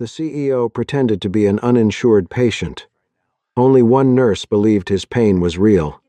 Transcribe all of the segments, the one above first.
The CEO pretended to be an uninsured patient. Only one nurse believed his pain was real.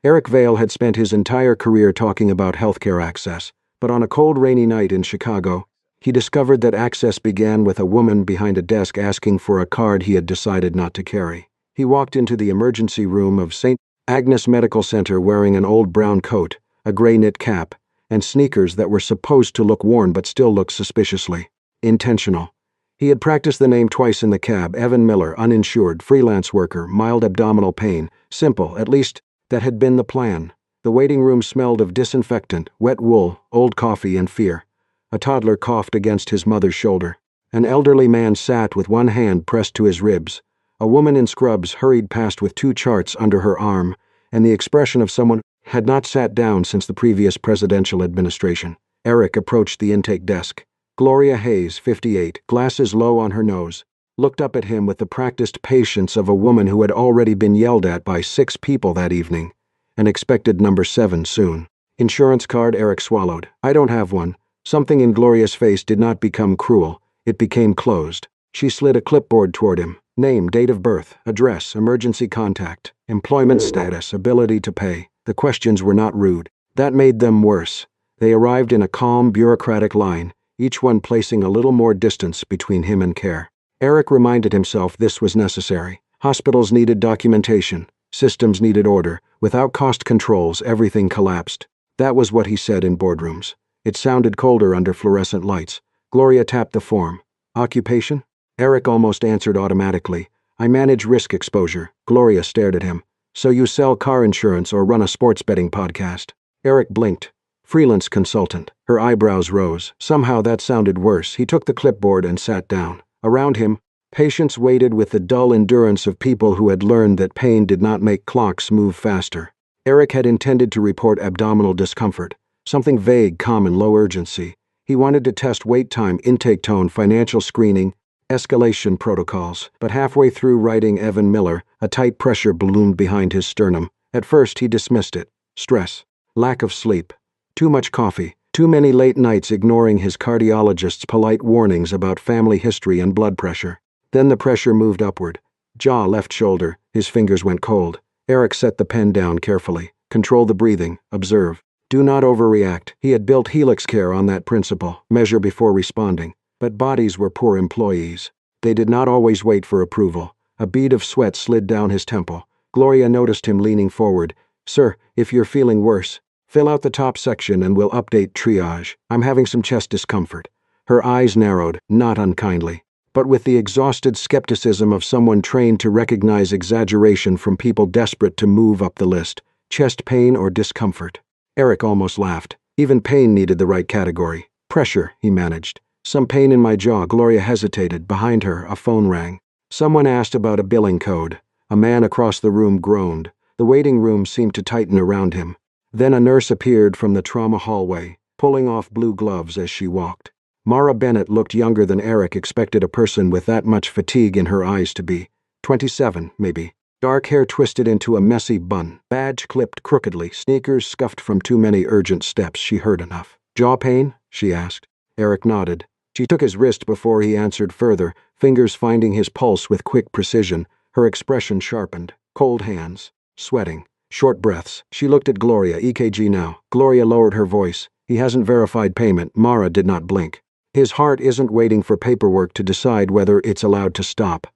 Eric Vale had spent his entire career talking about healthcare access, but on a cold, rainy night in Chicago, he discovered that access began with a woman behind a desk asking for a card he had decided not to carry. He walked into the emergency room of St. Agnes Medical Center wearing an old brown coat, a gray knit cap, and sneakers that were supposed to look worn but still looked suspiciously intentional. He had practiced the name twice in the cab: Evan Miller, uninsured, freelance worker, mild abdominal pain. Simple, at least that had been the plan. The waiting room smelled of disinfectant, wet wool, old coffee, and fear. A toddler coughed against his mother's shoulder. An elderly man sat with one hand pressed to his ribs. A woman in scrubs hurried past with 2 charts under her arm, and the expression of someone who had not sat down since the previous presidential administration. Eric approached the intake desk. Gloria Hayes, 58, glasses low on her nose, looked up at him with the practiced patience of a woman who had already been yelled at by 6 people that evening and expected number 7 soon. Insurance card? Eric swallowed. I don't have one. Something in Gloria's face did not become cruel. It became closed. She slid a clipboard toward him. Name, date of birth, address, emergency contact, employment status, ability to pay. The questions were not rude. That made them worse. They arrived in a calm, bureaucratic line, each one placing a little more distance between him and care. Eric reminded himself this was necessary. Hospitals needed documentation. Systems needed order. Without cost controls, everything collapsed. That was what he said in boardrooms. It sounded colder under fluorescent lights. Gloria tapped the form. Occupation? Eric almost answered automatically. I manage risk exposure. Gloria stared at him. So you sell car insurance or run a sports betting podcast? Eric blinked. Freelance consultant. Her eyebrows rose. Somehow that sounded worse. He took the clipboard and sat down. Around him, patients waited with the dull endurance of people who had learned that pain did not make clocks move faster. Eric had intended to report abdominal discomfort, something vague, calm, and low urgency. He wanted to test wait time, intake tone, financial screening, escalation protocols, but halfway through writing Evan Miller, a tight pressure ballooned behind his sternum. At first he dismissed it. Stress. Lack of sleep. Too much coffee. Too many late nights ignoring his cardiologist's polite warnings about family history and blood pressure. Then the pressure moved upward. Jaw, left shoulder. His fingers went cold. Eric set the pen down carefully. Control the breathing. Observe. Do not overreact. He had built Helix Care on that principle. Measure before responding. But bodies were poor employees. They did not always wait for approval. A bead of sweat slid down his temple. Gloria noticed him leaning forward. Sir, if you're feeling worse, fill out the top section and we'll update triage. I'm having some chest discomfort. Her eyes narrowed, not unkindly, but with the exhausted skepticism of someone trained to recognize exaggeration from people desperate to move up the list. Chest pain or discomfort? Eric almost laughed. Even pain needed the right category. Pressure, he managed. Some pain in my jaw. Gloria hesitated. Behind her, a phone rang. Someone asked about a billing code. A man across the room groaned. The waiting room seemed to tighten around him. Then a nurse appeared from the trauma hallway, pulling off blue gloves as she walked. Mara Bennett looked younger than Eric expected a person with that much fatigue in her eyes to be. 27, maybe. Dark hair twisted into a messy bun, badge clipped crookedly, sneakers scuffed from too many urgent steps. She heard enough. Jaw pain? She asked. Eric nodded. She took his wrist before he answered further, fingers finding his pulse with quick precision. Her expression sharpened. Cold hands. Sweating. Short breaths. She looked at Gloria. EKG now. Gloria lowered her voice. He hasn't verified payment. Mara did not blink. His heart isn't waiting for paperwork to decide whether it's allowed to stop.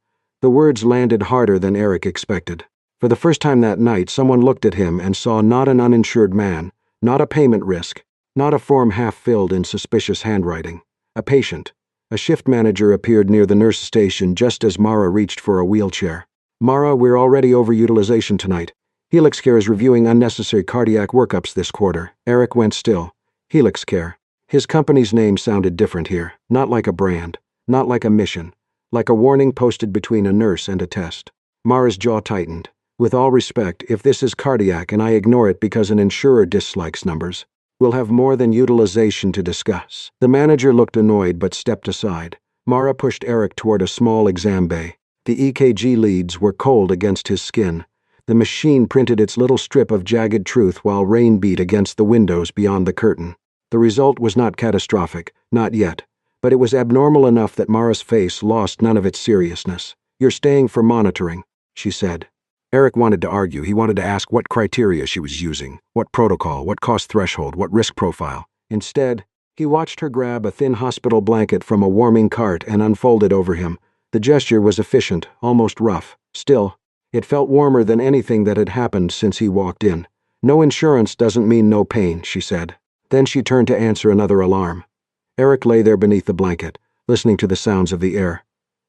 The words landed harder than Eric expected. For the first time that night, someone looked at him and saw not an uninsured man, not a payment risk, not a form half-filled in suspicious handwriting. A patient. A shift manager appeared near the nurse station just as Mara reached for a wheelchair. Mara, we're already over utilization tonight. Helix Care is reviewing unnecessary cardiac workups this quarter. Eric went still. Helix Care. His company's name sounded different here. Not like a brand. Not like a mission. Like a warning posted between a nurse and a test. Mara's jaw tightened. With all respect, if this is cardiac and I ignore it because an insurer dislikes numbers, we'll have more than utilization to discuss. The manager looked annoyed but stepped aside. Mara pushed Eric toward a small exam bay. The EKG leads were cold against his skin. The machine printed its little strip of jagged truth while rain beat against the windows beyond the curtain. The result was not catastrophic, not yet, but it was abnormal enough that Mara's face lost none of its seriousness. "You're staying for monitoring," she said. Eric wanted to argue. He wanted to ask what criteria she was using, what protocol, what cost threshold, what risk profile. Instead, he watched her grab a thin hospital blanket from a warming cart and unfold it over him. The gesture was efficient, almost rough. Still, it felt warmer than anything that had happened since he walked in. "No insurance doesn't mean no pain," she said. Then she turned to answer another alarm. Eric lay there beneath the blanket, listening to the sounds of the air.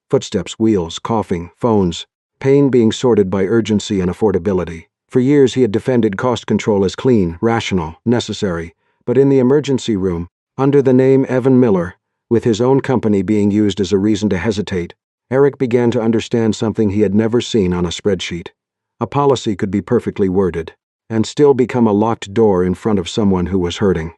Footsteps, wheels, coughing, phones, pain being sorted by urgency and affordability. For years he had defended cost control as clean, rational, necessary, but in the emergency room, under the name Evan Miller, with his own company being used as a reason to hesitate, Eric began to understand something he had never seen on a spreadsheet. A policy could be perfectly worded, and still become a locked door in front of someone who was hurting.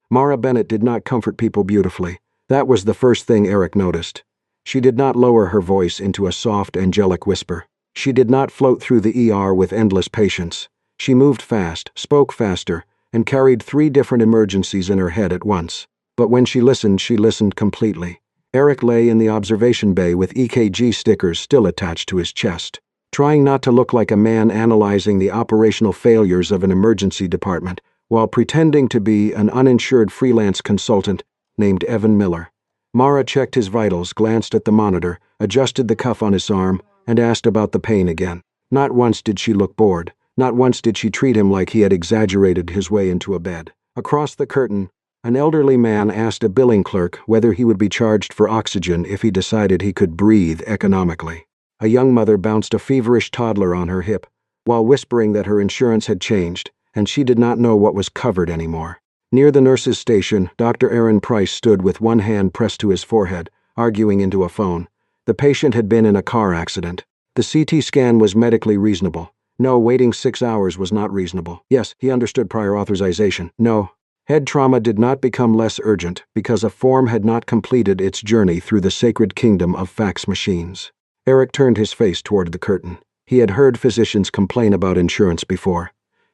Mara Bennett did not comfort people beautifully. That was the first thing Eric noticed. She did not lower her voice into a soft, angelic whisper. She did not float through the ER with endless patience. She moved fast, spoke faster, and carried 3 different emergencies in her head at once. But when she listened completely. Eric lay in the observation bay with EKG stickers still attached to his chest, trying not to look like a man analyzing the operational failures of an emergency department, while pretending to be an uninsured freelance consultant named Evan Miller. Mara checked his vitals, glanced at the monitor, adjusted the cuff on his arm, and asked about the pain again. Not once did she look bored. Not once did she treat him like he had exaggerated his way into a bed. Across the curtain, an elderly man asked a billing clerk whether he would be charged for oxygen if he decided he could breathe economically. A young mother bounced a feverish toddler on her hip, while whispering that her insurance had changed, and she did not know what was covered anymore. Near the nurse's station, Dr. Aaron Price stood with one hand pressed to his forehead, arguing into a phone. The patient had been in a car accident. The CT scan was medically reasonable. No, waiting 6 hours was not reasonable. Yes, he understood prior authorization. No. Head trauma did not become less urgent because a form had not completed its journey through the sacred kingdom of fax machines. Eric turned his face toward the curtain. He had heard physicians complain about insurance before,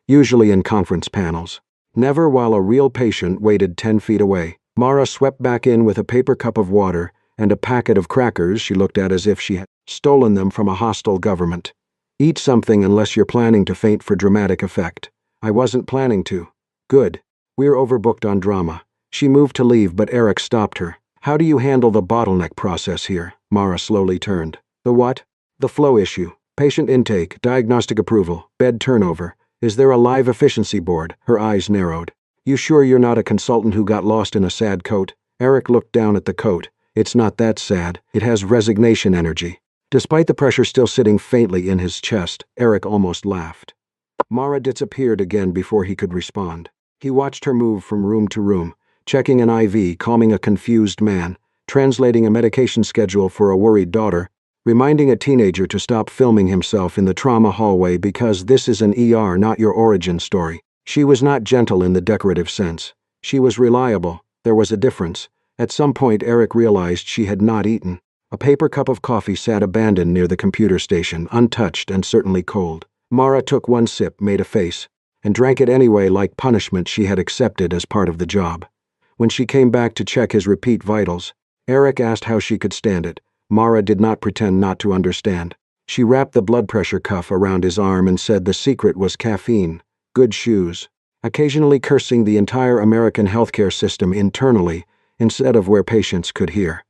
usually in conference panels. Never while a real patient waited 10 feet away. Mara swept back in with a paper cup of water and a packet of crackers she looked at as if she had stolen them from a hostile government. "Eat something unless you're planning to faint for dramatic effect." "I wasn't planning to." "Good. We're overbooked on drama." She moved to leave, but Eric stopped her. "How do you handle the bottleneck process here?" Mara slowly turned. "The what?" "The flow issue. Patient intake, diagnostic approval, bed turnover. Is there a live efficiency board?" Her eyes narrowed. "You sure you're not a consultant who got lost in a sad coat?" Eric looked down at the coat. "It's not that sad. It has resignation energy." Despite the pressure still sitting faintly in his chest, Eric almost laughed. Mara disappeared again before he could respond. He watched her move from room to room, checking an IV, calming a confused man, translating a medication schedule for a worried daughter, reminding a teenager to stop filming himself in the trauma hallway because this is an ER, not your origin story. She was not gentle in the decorative sense. She was reliable. There was a difference. At some point, Eric realized she had not eaten. A paper cup of coffee sat abandoned near the computer station, untouched and certainly cold. Mara took one sip, made a face, and drank it anyway like punishment she had accepted as part of the job. When she came back to check his repeat vitals, Eric asked how she could stand it. Mara did not pretend not to understand. She wrapped the blood pressure cuff around his arm and said the secret was caffeine, good shoes, occasionally cursing the entire American healthcare system internally instead of where patients could hear.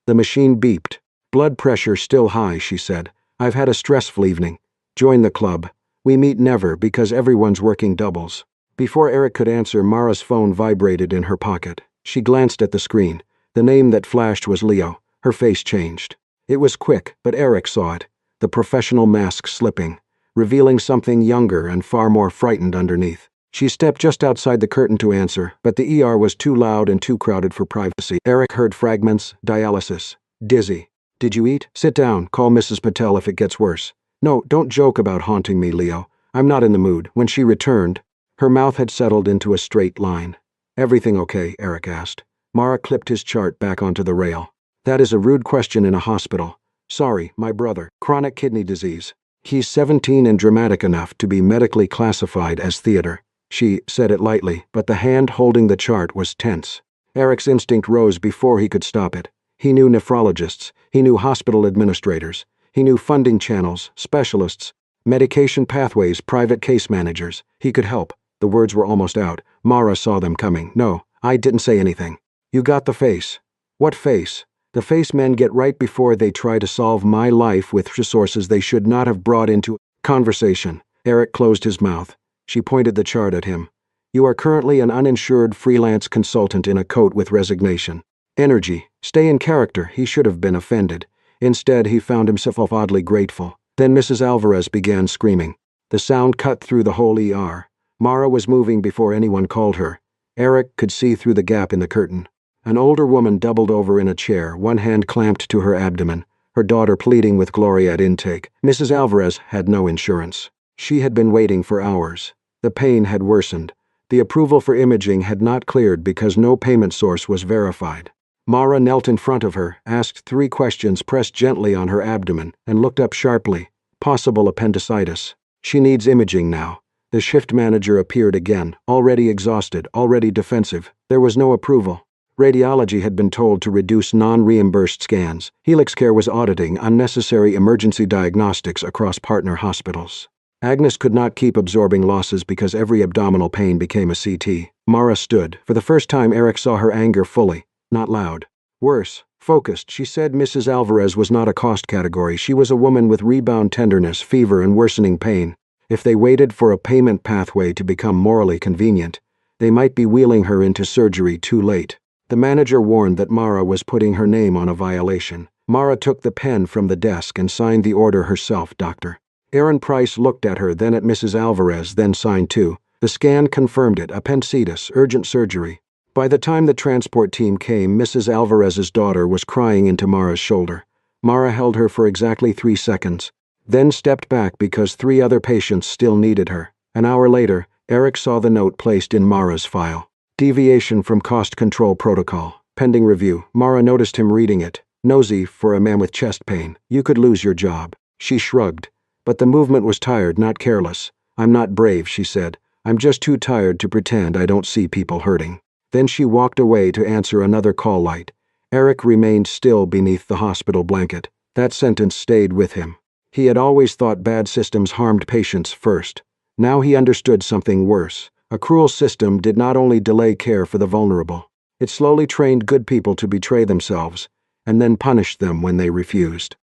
The machine beeped. "Blood pressure still high," she said. "I've had a stressful evening. Join the club. We meet never because everyone's working doubles." Before Eric could answer, Mara's phone vibrated in her pocket. She glanced at the screen. The name that flashed was Leo. Her face changed. It was quick, but Eric saw it, the professional mask slipping, revealing something younger and far more frightened underneath. She stepped just outside the curtain to answer, but the ER was too loud and too crowded for privacy. Eric heard fragments, dialysis, dizzy. "Did you eat? Sit down, call Mrs. Patel if it gets worse." "No, don't joke about haunting me, Leo. I'm not in the mood." When she returned, her mouth had settled into a straight line. "Everything okay?" Eric asked. Mara clipped his chart back onto the rail. "That is a rude question in a hospital. Sorry, my brother, chronic kidney disease. He's 17 and dramatic enough to be medically classified as theater." She said it lightly, but the hand holding the chart was tense. Eric's instinct rose before he could stop it. He knew nephrologists. He knew hospital administrators. He knew funding channels, specialists, medication pathways, private case managers. He could help. The words were almost out. Mara saw them coming. No, I didn't say anything. You got the face. What face? The face men get right before they try to solve my life with resources they should not have brought into conversation. Eric closed his mouth. She pointed the chart at him. You are currently an uninsured freelance consultant in a coat with resignation. Energy. Stay in character. He should have been offended. Instead, he found himself oddly grateful. Then Mrs. Alvarez began screaming. The sound cut through the whole ER. Mara was moving before anyone called her. Eric could see through the gap in the curtain. An older woman doubled over in a chair, one hand clamped to her abdomen, her daughter pleading with Gloria at intake. Mrs. Alvarez had no insurance. She had been waiting for hours. The pain had worsened. The approval for imaging had not cleared because no payment source was verified. Mara knelt in front of her, asked 3 questions, pressed gently on her abdomen, and looked up sharply. Possible appendicitis. She needs imaging now. The shift manager appeared again, already exhausted, already defensive. There was no approval. Radiology had been told to reduce non-reimbursed scans. HelixCare was auditing unnecessary emergency diagnostics across partner hospitals. Agnes could not keep absorbing losses because every abdominal pain became a CT. Mara stood. For the first time, Eric saw her anger fully, not loud. Worse, focused. She said Mrs. Alvarez was not a cost category. She was a woman with rebound tenderness, fever, and worsening pain. If they waited for a payment pathway to become morally convenient, they might be wheeling her into surgery too late. The manager warned that Mara was putting her name on a violation. Mara took the pen from the desk and signed the order herself, Doctor. Aaron Price looked at her, then at Mrs. Alvarez, then signed too. The scan confirmed it, appendicitis, urgent surgery. By the time the transport team came, Mrs. Alvarez's daughter was crying into Mara's shoulder. Mara held her for exactly 3 seconds, then stepped back because 3 other patients still needed her. An hour later, Eric saw the note placed in Mara's file. Deviation from cost control protocol. Pending review. Mara noticed him reading it. Nosy for a man with chest pain. You could lose your job. She shrugged. But the movement was tired, not careless. I'm not brave, she said. I'm just too tired to pretend I don't see people hurting. Then she walked away to answer another call light. Eric remained still beneath the hospital blanket. That sentence stayed with him. He had always thought bad systems harmed patients first. Now he understood something worse. A cruel system did not only delay care for the vulnerable. It slowly trained good people to betray themselves, and then punished them when they refused.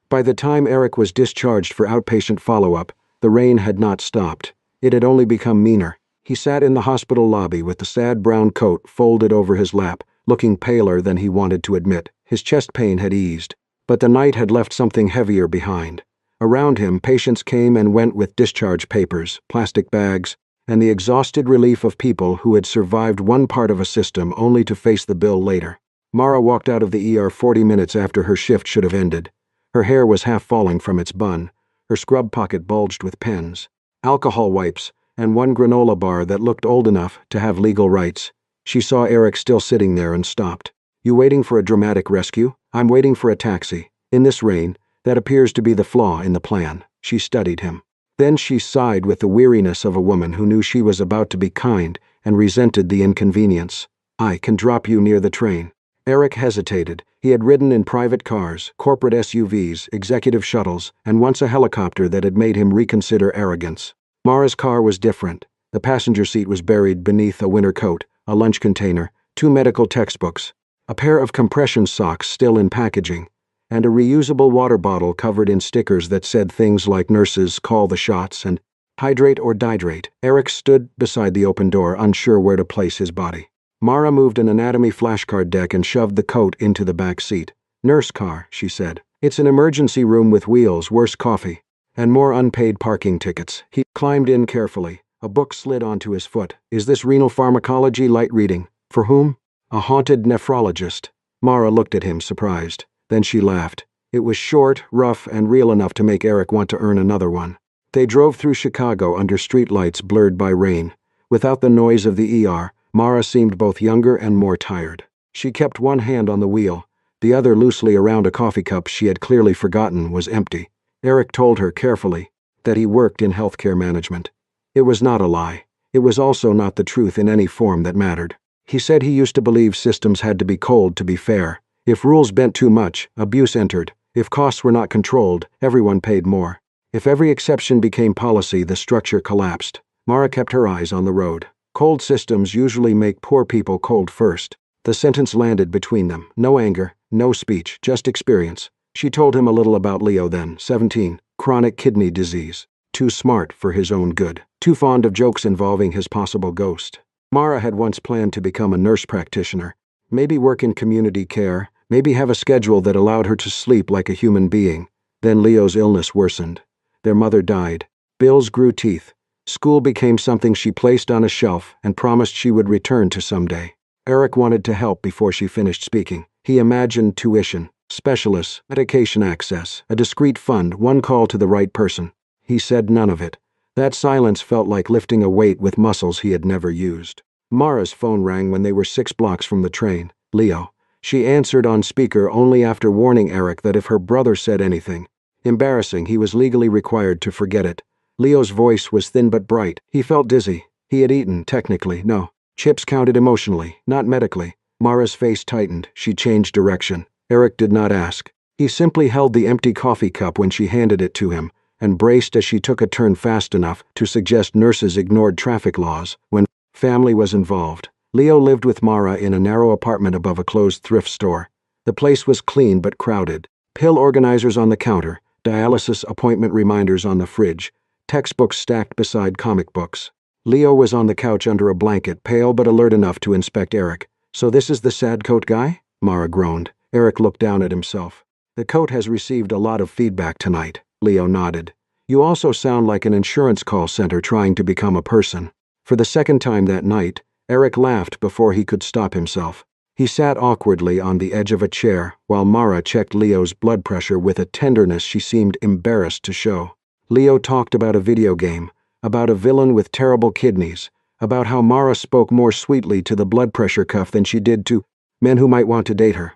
By the time Eric was discharged for outpatient follow-up, the rain had not stopped. It had only become meaner. He sat in the hospital lobby with the sad brown coat folded over his lap, looking paler than he wanted to admit. His chest pain had eased, but the night had left something heavier behind. Around him, patients came and went with discharge papers, plastic bags, and the exhausted relief of people who had survived one part of a system only to face the bill later. Mara walked out of the ER 40 minutes after her shift should have ended. Her hair was half falling from its bun. Her scrub pocket bulged with pens, alcohol wipes, and one granola bar that looked old enough to have legal rights. She saw Eric still sitting there and stopped. You waiting for a dramatic rescue? I'm waiting for a taxi. In this rain, that appears to be the flaw in the plan. She studied him. Then she sighed with the weariness of a woman who knew she was about to be kind and resented the inconvenience. I can drop you near the train. Eric hesitated. He had ridden in private cars, corporate SUVs, executive shuttles, and once a helicopter that had made him reconsider arrogance. Mara's car was different. The passenger seat was buried beneath a winter coat, a lunch container, 2 medical textbooks, a pair of compression socks still in packaging, and a reusable water bottle covered in stickers that said things like nurses call the shots and hydrate or dihydrate. Eric stood beside the open door, unsure where to place his body. Mara moved an anatomy flashcard deck and shoved the coat into the back seat. Nurse car, she said. It's an emergency room with wheels, worse coffee, and more unpaid parking tickets. He climbed in carefully. A book slid onto his foot. Is this renal pharmacology light reading? For whom? A haunted nephrologist. Mara looked at him, surprised. Then she laughed. It was short, rough, and real enough to make Eric want to earn another one. They drove through Chicago under streetlights blurred by rain. Without the noise of the ER, Mara seemed both younger and more tired. She kept one hand on the wheel. The other loosely around a coffee cup she had clearly forgotten was empty. Eric told her carefully that he worked in healthcare management. It was not a lie. It was also not the truth in any form that mattered. He said he used to believe systems had to be cold to be fair. If rules bent too much, abuse entered. If costs were not controlled, everyone paid more. If every exception became policy, the structure collapsed. Mara kept her eyes on the road. Cold systems usually make poor people cold first. The sentence landed between them. No anger, no speech, just experience. She told him a little about Leo then, 17, chronic kidney disease. Too smart for his own good. Too fond of jokes involving his possible ghost. Mara had once planned to become a nurse practitioner. Maybe work in community care. Maybe have a schedule that allowed her to sleep like a human being. Then Leo's illness worsened. Their mother died. Bills grew teeth. School became something she placed on a shelf and promised she would return to someday. Eric wanted to help before she finished speaking. He imagined tuition, specialists, medication access, a discreet fund, one call to the right person. He said none of it. That silence felt like lifting a weight with muscles he had never used. Mara's phone rang when they were 6 blocks from the train. Leo. She answered on speaker only after warning Eric that if her brother said anything embarrassing, he was legally required to forget it. Leo's voice was thin but bright. He felt dizzy. He had eaten, technically, no. Chips counted emotionally, not medically. Mara's face tightened. She changed direction. Eric did not ask. He simply held the empty coffee cup when she handed it to him, and braced as she took a turn fast enough to suggest nurses ignored traffic laws when family was involved. Leo lived with Mara in a narrow apartment above a closed thrift store. The place was clean but crowded. Pill organizers on the counter, dialysis appointment reminders on the fridge, textbooks stacked beside comic books. Leo was on the couch under a blanket, pale but alert enough to inspect Eric. "So this is the sad coat guy?" Mara groaned. Eric looked down at himself. "The coat has received a lot of feedback tonight." Leo nodded. "You also sound like an insurance call center trying to become a person." For the second time that night, Eric laughed before he could stop himself. He sat awkwardly on the edge of a chair while Mara checked Leo's blood pressure with a tenderness she seemed embarrassed to show. Leo talked about a video game, about a villain with terrible kidneys, about how Mara spoke more sweetly to the blood pressure cuff than she did to men who might want to date her.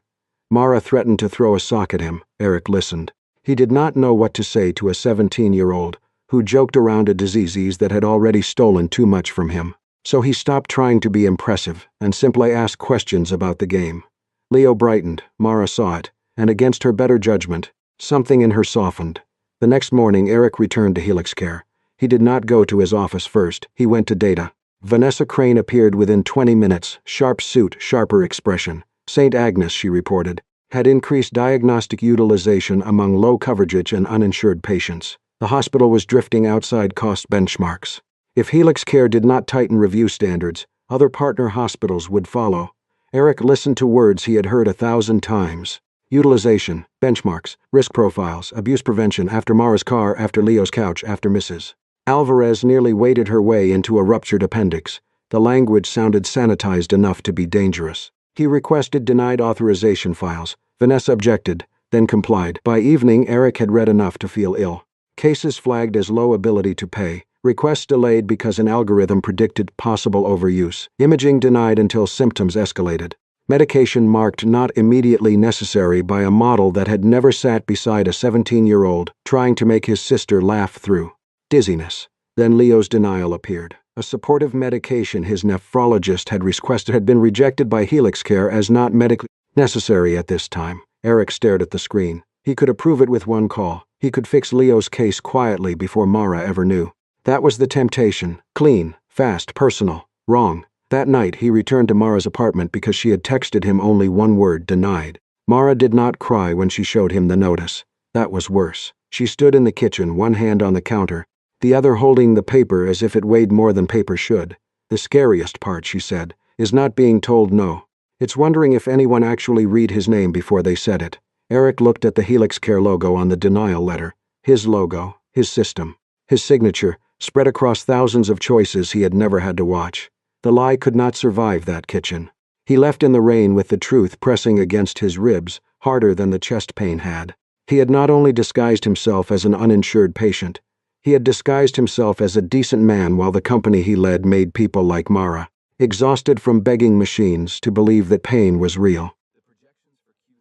Mara threatened to throw a sock at him. Eric listened. He did not know what to say to a 17-year-old who joked around a disease that had already stolen too much from him. So he stopped trying to be impressive and simply asked questions about the game. Leo brightened. Mara saw it, and against her better judgment, something in her softened. The next morning, Eric returned to Helix Care. He did not go to his office first. He went to data. Vanessa Crane appeared within 20 minutes, sharp suit, sharper expression. St. Agnes, she reported, had increased diagnostic utilization among low-coverage and uninsured patients. The hospital was drifting outside cost benchmarks. If Helix Care did not tighten review standards, other partner hospitals would follow. Eric listened to words he had heard 1,000 times. Utilization, benchmarks, risk profiles, abuse prevention, after Mara's car, after Leo's couch, after Mrs. Alvarez nearly waded her way into a ruptured appendix. The language sounded sanitized enough to be dangerous. He requested denied authorization files. Vanessa objected, then complied. By evening, Eric had read enough to feel ill. Cases flagged as low ability to pay. Requests delayed because an algorithm predicted possible overuse. Imaging denied until symptoms escalated. Medication marked not immediately necessary by a model that had never sat beside a 17-year-old trying to make his sister laugh through. Dizziness. Then Leo's denial appeared. A supportive medication his nephrologist had requested had been rejected by Helix Care as not medically necessary at this time. Eric stared at the screen. He could approve it with one call. He could fix Leo's case quietly before Mara ever knew. That was the temptation. Clean, fast, personal. Wrong. That night, he returned to Mara's apartment because she had texted him only one word: denied. Mara did not cry when she showed him the notice. That was worse. She stood in the kitchen, one hand on the counter, the other holding the paper as if it weighed more than paper should. The scariest part, she said, is not being told no. It's wondering if anyone actually read his name before they said it. Eric looked at the Helix Care logo on the denial letter. His logo, his system, his signature, spread across thousands of choices he had never had to watch. The lie could not survive that kitchen. He left in the rain with the truth pressing against his ribs, harder than the chest pain had. He had not only disguised himself as an uninsured patient, he had disguised himself as a decent man while the company he led made people like Mara, exhausted from begging machines, to believe that pain was real.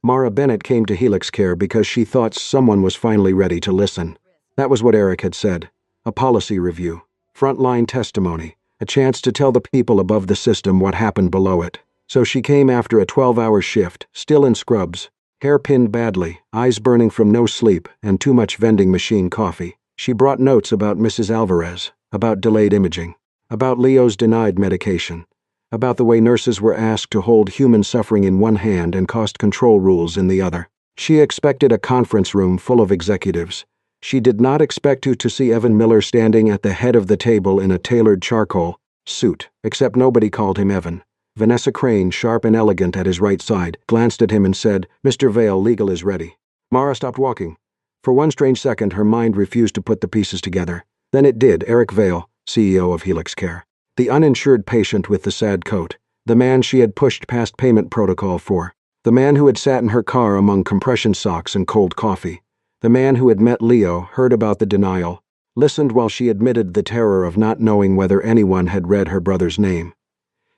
Mara Bennett came to Helix Care because she thought someone was finally ready to listen. That was what Eric had said. A policy review, frontline testimony, a chance to tell the people above the system what happened below it. So she came after a 12-hour shift, still in scrubs, hair pinned badly, eyes burning from no sleep and too much vending machine coffee. She brought notes about Mrs. Alvarez, about delayed imaging, about Leo's denied medication, about the way nurses were asked to hold human suffering in one hand and cost control rules in the other. She expected a conference room full of executives. She did not expect to see Evan Miller standing at the head of the table in a tailored charcoal suit, except nobody called him Evan. Vanessa Crane, sharp and elegant at his right side, glanced at him and said, "Mr. Vale, legal is ready." Mara stopped walking. For one strange second, her mind refused to put the pieces together. Then it did. Eric Vale, CEO of Helix Care. The uninsured patient with the sad coat. The man she had pushed past payment protocol for. The man who had sat in her car among compression socks and cold coffee. The man who had met Leo, heard about the denial, listened while she admitted the terror of not knowing whether anyone had read her brother's name.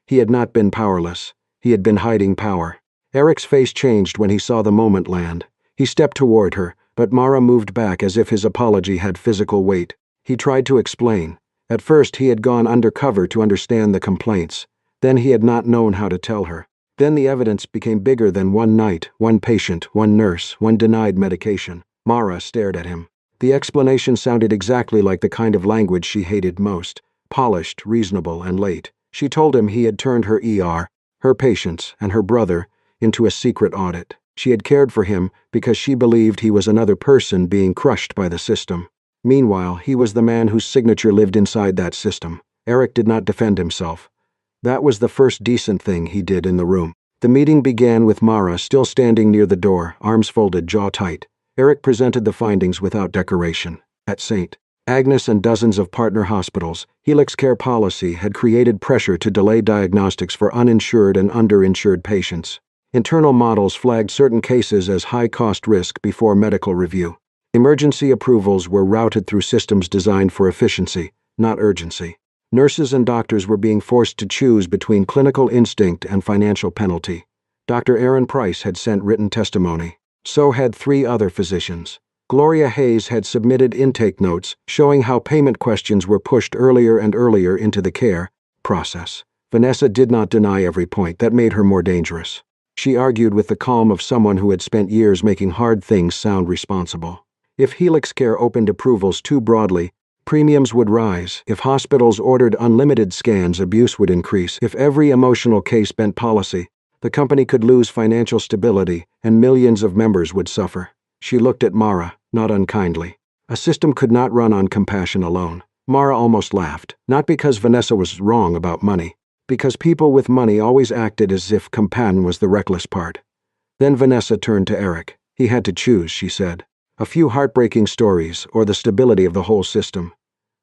He had not been powerless. He had been hiding power. Eric's face changed when he saw the moment land. He stepped toward her, but Mara moved back as if his apology had physical weight. He tried to explain. At first he had gone undercover to understand the complaints. Then he had not known how to tell her. Then the evidence became bigger than one night, one patient, one nurse, one denied medication. Mara stared at him. The explanation sounded exactly like the kind of language she hated most. Polished, reasonable, and late. She told him he had turned her ER, her patients, and her brother into a secret audit. She had cared for him because she believed he was another person being crushed by the system. Meanwhile, he was the man whose signature lived inside that system. Eric did not defend himself. That was the first decent thing he did in the room. The meeting began with Mara still standing near the door, arms folded, jaw tight. Eric presented the findings without decoration. At St. Agnes and dozens of partner hospitals, Helix Care policy had created pressure to delay diagnostics for uninsured and underinsured patients. Internal models flagged certain cases as high-cost risk before medical review. Emergency approvals were routed through systems designed for efficiency, not urgency. Nurses and doctors were being forced to choose between clinical instinct and financial penalty. Dr. Aaron Price had sent written testimony. So had 3 other physicians. Gloria Hayes had submitted intake notes showing how payment questions were pushed earlier and earlier into the care process. Vanessa did not deny every point. That made her more dangerous. She argued with the calm of someone who had spent years making hard things sound responsible. If Helix Care opened approvals too broadly, premiums would rise. If hospitals ordered unlimited scans, abuse would increase. If every emotional case bent policy, the company could lose financial stability and millions of members would suffer. She looked at Mara, not unkindly. A system could not run on compassion alone. Mara almost laughed, not because Vanessa was wrong about money, because people with money always acted as if compassion was the reckless part. Then Vanessa turned to Eric. He had to choose, she said. A few heartbreaking stories, or the stability of the whole system.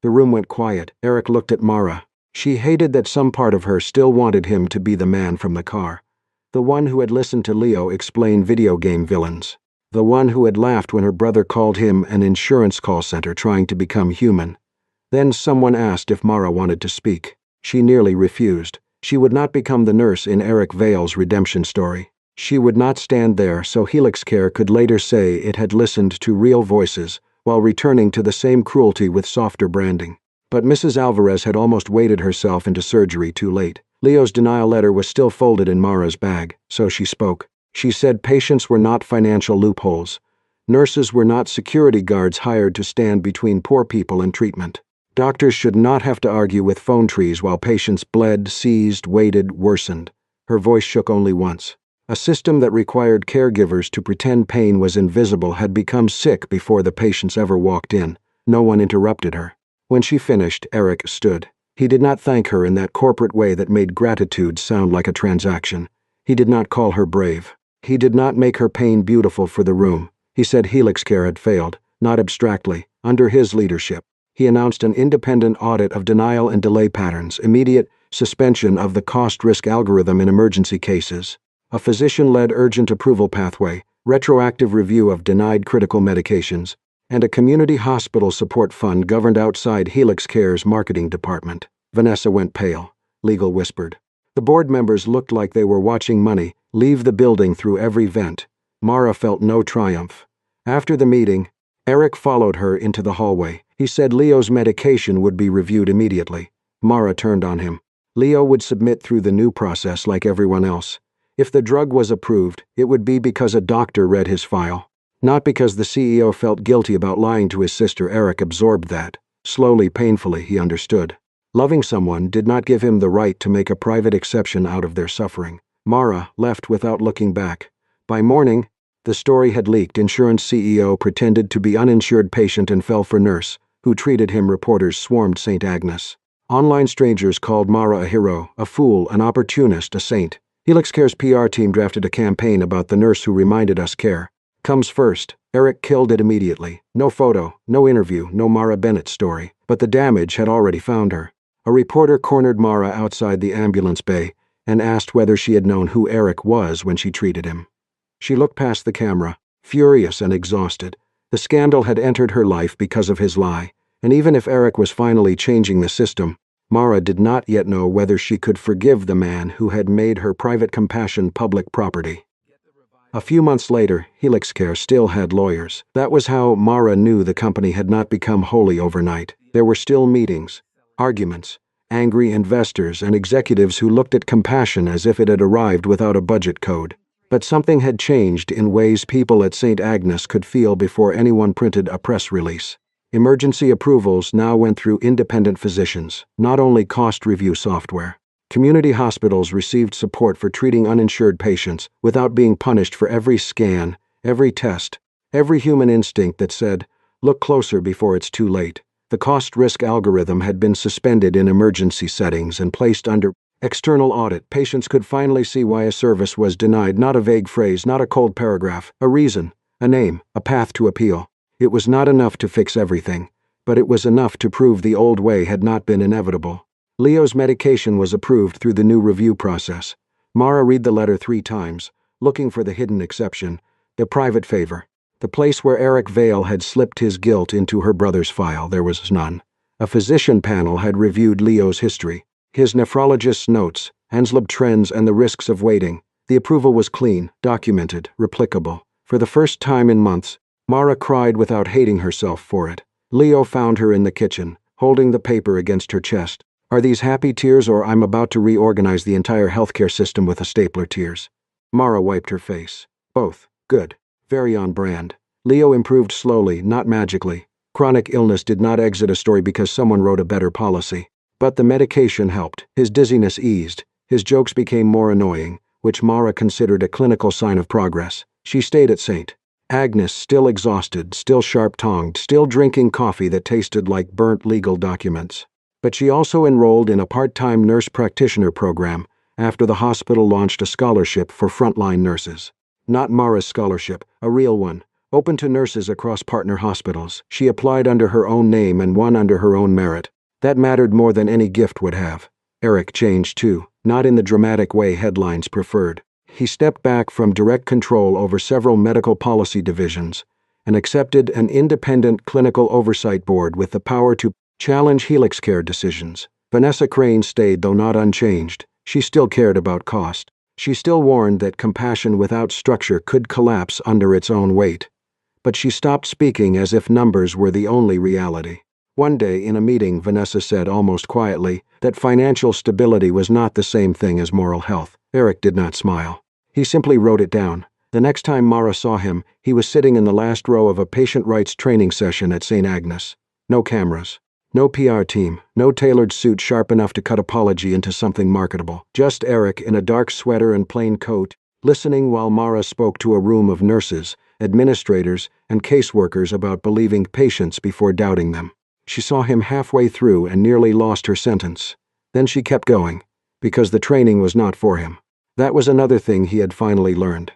The room went quiet. Eric looked at Mara. She hated that some part of her still wanted him to be the man from the car. The one who had listened to Leo explain video game villains. The one who had laughed when her brother called him an insurance call center trying to become human. Then someone asked if Mara wanted to speak. She nearly refused. She would not become the nurse in Eric Vale's redemption story. She would not stand there so Helix Care could later say it had listened to real voices while returning to the same cruelty with softer branding. But Mrs. Alvarez had almost waded herself into surgery too late. Leo's denial letter was still folded in Mara's bag, so she spoke. She said patients were not financial loopholes. Nurses were not security guards hired to stand between poor people and treatment. Doctors should not have to argue with phone trees while patients bled, seized, waited, worsened. Her voice shook only once. A system that required caregivers to pretend pain was invisible had become sick before the patients ever walked in. No one interrupted her. When she finished, Eric stood. He did not thank her in that corporate way that made gratitude sound like a transaction. He did not call her brave. He did not make her pain beautiful for the room. He said Helix Care had failed, not abstractly, under his leadership. He announced an independent audit of denial and delay patterns, immediate suspension of the cost-risk algorithm in emergency cases, a physician-led urgent approval pathway, retroactive review of denied critical medications, and a community hospital support fund governed outside Helix Care's marketing department. Vanessa went pale. Legal whispered. The board members looked like they were watching money leave the building through every vent. Mara felt no triumph. After the meeting, Eric followed her into the hallway. He said Leo's medication would be reviewed immediately. Mara turned on him. Leo would submit through the new process like everyone else. If the drug was approved, it would be because a doctor read his file. Not because the CEO felt guilty about lying to his sister. Eric absorbed that. Slowly, painfully, he understood. Loving someone did not give him the right to make a private exception out of their suffering. Mara left without looking back. By morning, the story had leaked. Insurance CEO pretended to be uninsured patient and fell for nurse, who treated him. Reporters swarmed St. Agnes. Online strangers called Mara a hero, a fool, an opportunist, a saint. HelixCare's PR team drafted a campaign about the nurse who reminded us care comes first. Eric killed it immediately. No photo, no interview, no Mara Bennett story. But the damage had already found her. A reporter cornered Mara outside the ambulance bay and asked whether she had known who Eric was when she treated him. She looked past the camera, furious and exhausted. The scandal had entered her life because of his lie, and even if Eric was finally changing the system, Mara did not yet know whether she could forgive the man who had made her private compassion public property. A few months later, HelixCare still had lawyers. That was how Mara knew the company had not become holy overnight. There were still meetings, arguments, angry investors and executives who looked at compassion as if it had arrived without a budget code. But something had changed in ways people at St. Agnes could feel before anyone printed a press release. Emergency approvals now went through independent physicians, not only cost review software. Community hospitals received support for treating uninsured patients without being punished for every scan, every test, every human instinct that said, look closer before it's too late. The cost-risk algorithm had been suspended in emergency settings and placed under external audit. Patients could finally see why a service was denied, not a vague phrase, not a cold paragraph, a reason, a name, a path to appeal. It was not enough to fix everything, but it was enough to prove the old way had not been inevitable. Leo's medication was approved through the new review process. Mara read the letter 3 times, looking for the hidden exception, the private favor. The place where Eric Vale had slipped his guilt into her brother's file, there was none. A physician panel had reviewed Leo's history, his nephrologist's notes, Henslab trends and the risks of waiting. The approval was clean, documented, replicable. For the first time in months, Mara cried without hating herself for it. Leo found her in the kitchen, holding the paper against her chest. Are these happy tears, or I'm about to reorganize the entire healthcare system with a stapler tears? Mara wiped her face. Both. Good. Very on brand. Leo improved slowly, not magically. Chronic illness did not exit a story because someone wrote a better policy. But the medication helped. His dizziness eased. His jokes became more annoying, which Mara considered a clinical sign of progress. She stayed at St. Agnes, still exhausted, still sharp-tongued, still drinking coffee that tasted like burnt legal documents. But she also enrolled in a part-time nurse practitioner program after the hospital launched a scholarship for frontline nurses. Not Mara's scholarship, a real one, open to nurses across partner hospitals. She applied under her own name and won under her own merit. That mattered more than any gift would have. Eric changed too, not in the dramatic way headlines preferred. He stepped back from direct control over several medical policy divisions and accepted an independent clinical oversight board with the power to challenge HelixCare decisions. Vanessa Crane stayed, though not unchanged. She still cared about cost. She still warned that compassion without structure could collapse under its own weight. But she stopped speaking as if numbers were the only reality. One day in a meeting, Vanessa said almost quietly that financial stability was not the same thing as moral health. Eric did not smile. He simply wrote it down. The next time Mara saw him, he was sitting in the last row of a patient rights training session at St. Agnes. No cameras. No PR team, no tailored suit sharp enough to cut apology into something marketable. Just Eric in a dark sweater and plain coat, listening while Mara spoke to a room of nurses, administrators, and caseworkers about believing patients before doubting them. She saw him halfway through and nearly lost her sentence. Then she kept going, because the training was not for him. That was another thing he had finally learned.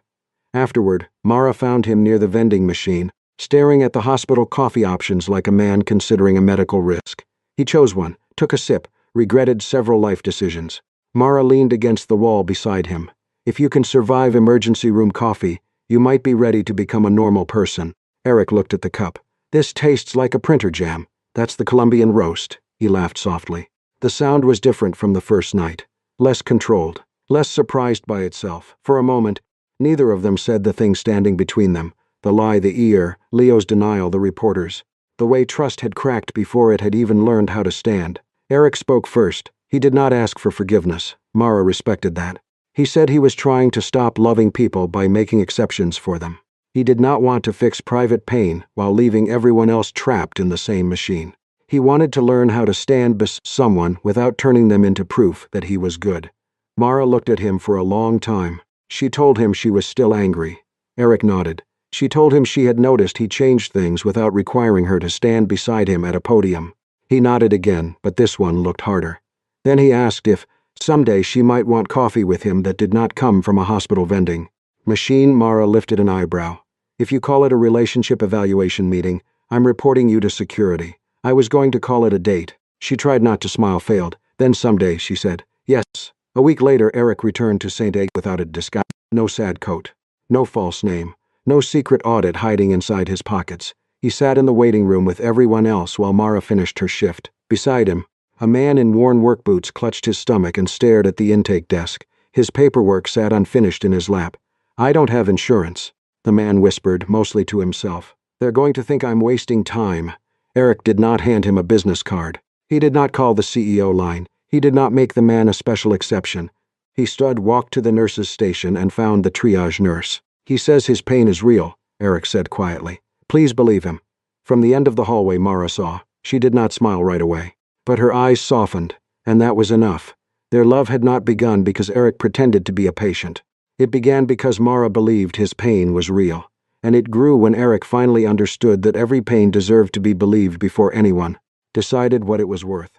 Afterward, Mara found him near the vending machine, staring at the hospital coffee options like a man considering a medical risk. He chose one, took a sip, regretted several life decisions. Mara leaned against the wall beside him. If you can survive emergency room coffee, you might be ready to become a normal person. Eric looked at the cup. This tastes like a printer jam. That's the Colombian roast. He laughed softly. The sound was different from the first night. Less controlled, less surprised by itself. For a moment, neither of them said the thing standing between them. The lie, the ear, Leo's denial, the reporters. The way trust had cracked before it had even learned how to stand. Eric spoke first. He did not ask for forgiveness. Mara respected that. He said he was trying to stop loving people by making exceptions for them. He did not want to fix private pain while leaving everyone else trapped in the same machine. He wanted to learn how to stand beside someone without turning them into proof that he was good. Mara looked at him for a long time. She told him she was still angry. Eric nodded. She told him she had noticed he changed things without requiring her to stand beside him at a podium. He nodded again, but this one looked harder. Then he asked if, someday, she might want coffee with him that did not come from a hospital vending machine. Mara lifted an eyebrow. If you call it a relationship evaluation meeting, I'm reporting you to security. I was going to call it a date. She tried not to smile, failed. Then someday, she said. Yes. A week later, Eric returned to St. Egg without a disguise. No sad coat. No false name. No secret audit hiding inside his pockets. He sat in the waiting room with everyone else while Mara finished her shift. Beside him, a man in worn work boots clutched his stomach and stared at the intake desk. His paperwork sat unfinished in his lap. I don't have insurance, the man whispered, mostly to himself. They're going to think I'm wasting time. Eric did not hand him a business card. He did not call the CEO line. He did not make the man a special exception. He walked to the nurse's station and found the triage nurse. He says his pain is real, Eric said quietly. Please believe him. From the end of the hallway, Mara saw. She did not smile right away. But her eyes softened, and that was enough. Their love had not begun because Eric pretended to be a patient. It began because Mara believed his pain was real. And it grew when Eric finally understood that every pain deserved to be believed before anyone decided what it was worth.